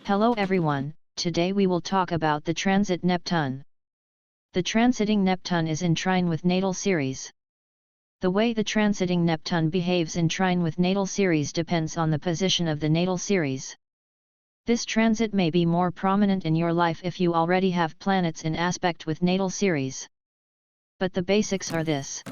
Hello everyone, today we will talk about the transit Neptune. The transiting Neptune is in trine with natal Ceres. The way the transiting Neptune behaves in trine with natal Ceres depends on the position of the natal Ceres. This transit may be more prominent in your life if you already have planets in aspect with natal Ceres. But the basics are this: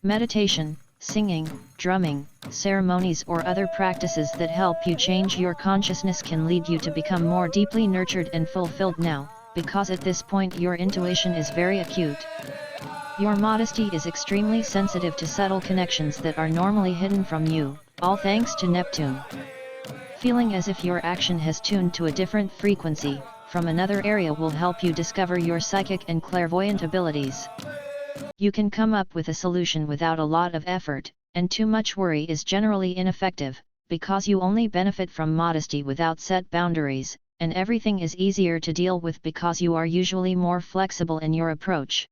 meditation, singing, drumming, ceremonies or other practices that help you change your consciousness can lead you to become more deeply nurtured and fulfilled now, because at this point your intuition is very acute. Your modesty is extremely sensitive to subtle connections that are normally hidden from you, all thanks to Neptune. Feeling as if your action has tuned to a different frequency from another area will help you discover your psychic and clairvoyant abilities. You can come up with a solution without a lot of effort, and too much worry is generally ineffective, because you only benefit from modesty without set boundaries, and everything is easier to deal with because you are usually more flexible in your approach.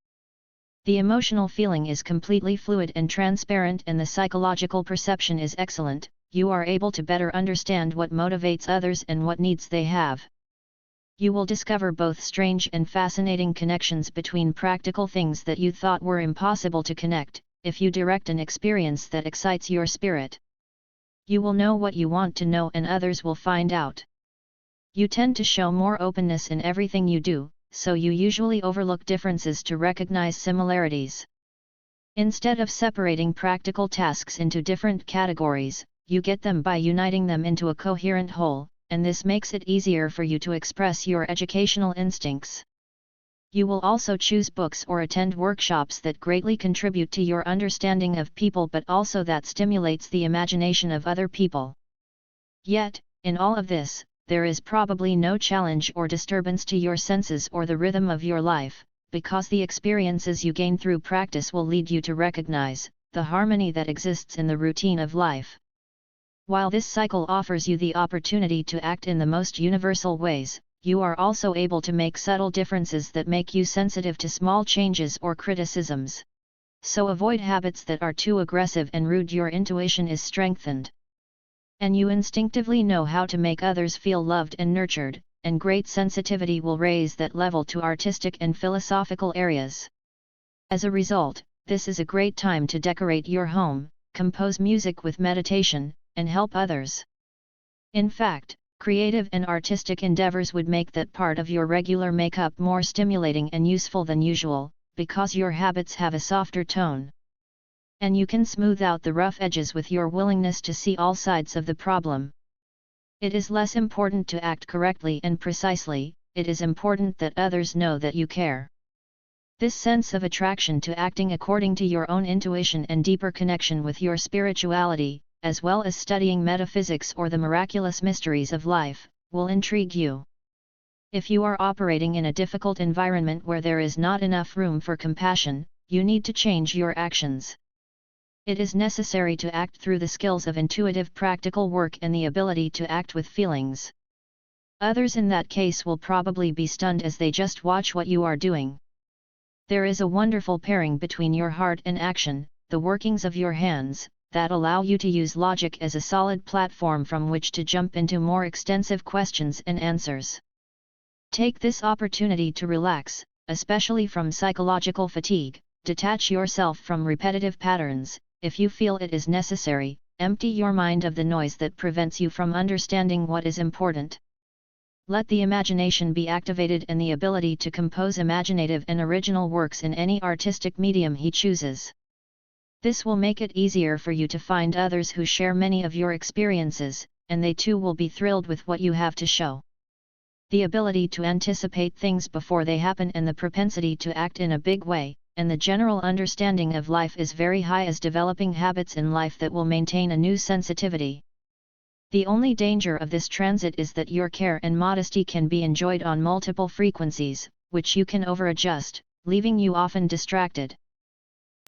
The emotional feeling is completely fluid and transparent, and the psychological perception is excellent. You are able to better understand what motivates others and what needs they have. You will discover both strange and fascinating connections between practical things that you thought were impossible to connect, if you direct an experience that excites your spirit. You will know what you want to know and others will find out. You tend to show more openness in everything you do, so you usually overlook differences to recognize similarities. Instead of separating practical tasks into different categories, you get them by uniting them into a coherent whole, and this makes it easier for you to express your educational instincts. You will also choose books or attend workshops that greatly contribute to your understanding of people but also that stimulates the imagination of other people. Yet, in all of this, there is probably no challenge or disturbance to your senses or the rhythm of your life, because the experiences you gain through practice will lead you to recognize the harmony that exists in the routine of life. While this cycle offers you the opportunity to act in the most universal ways, you are also able to make subtle differences that make you sensitive to small changes or criticisms. So avoid habits that are too aggressive and rude. Your intuition is strengthened, and you instinctively know how to make others feel loved and nurtured, and great sensitivity will raise that level to artistic and philosophical areas. As a result, this is a great time to decorate your home, compose music with meditation, and help others. In fact, creative and artistic endeavors would make that part of your regular makeup more stimulating and useful than usual, because your habits have a softer tone. And you can smooth out the rough edges with your willingness to see all sides of the problem. It is less important to act correctly and precisely, it is important that others know that you care. This sense of attraction to acting according to your own intuition and deeper connection with your spirituality, as well as studying metaphysics or the miraculous mysteries of life, will intrigue you. If you are operating in a difficult environment where there is not enough room for compassion, you need to change your actions. It is necessary to act through the skills of intuitive practical work and the ability to act with feelings. Others in that case will probably be stunned as they just watch what you are doing. There is a wonderful pairing between your heart and action, the workings of your hands, that allow you to use logic as a solid platform from which to jump into more extensive questions and answers. Take this opportunity to relax, especially from psychological fatigue, detach yourself from repetitive patterns. If you feel it is necessary, empty your mind of the noise that prevents you from understanding what is important. Let the imagination be activated and the ability to compose imaginative and original works in any artistic medium he chooses. This will make it easier for you to find others who share many of your experiences, and they too will be thrilled with what you have to show. The ability to anticipate things before they happen and the propensity to act in a big way, and the general understanding of life is very high, as developing habits in life that will maintain a new sensitivity. The only danger of this transit is that your care and modesty can be enjoyed on multiple frequencies, which you can over-adjust, leaving you often distracted.